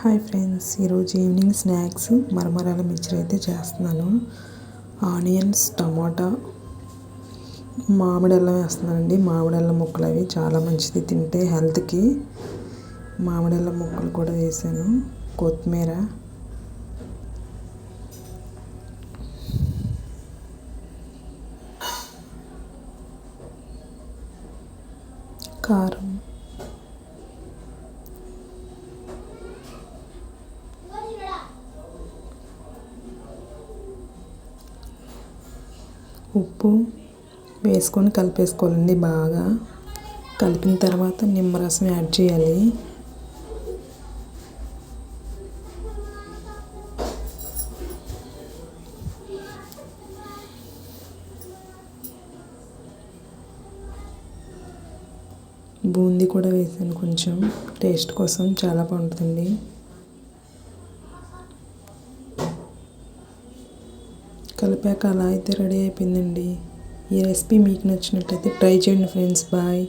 Hi friends, ఈరోజు evening snacks మరమరాల mixture అయితే చేస్తున్నాను. ఆనియన్స్, టమాటా, మామిడి అల్లం వేస్తున్నానండి. మామిడి అల్లం ముక్కలు అవి చాలా మంచిది తింటే హెల్త్కి. మామిడి అల్లం ముక్కలు కూడా వేసాను. కొత్తిమీర, కారం, ఉప్పు వేసుకొని కలిపేసుకోవాలండి. బాగా కలిపిన తర్వాత నిమ్మరసం యాడ్ చేయాలి. బూందీ కూడా వేసాను కొంచెం టేస్ట్ కోసం, చాలా బాగుంటుంది. కలిపాక అలా అయితే రెడీ అయిపోయిందండి. ఈ రెసిపీ మీకు నచ్చినట్లయితే ట్రై చేయండి ఫ్రెండ్స్. బాయ్.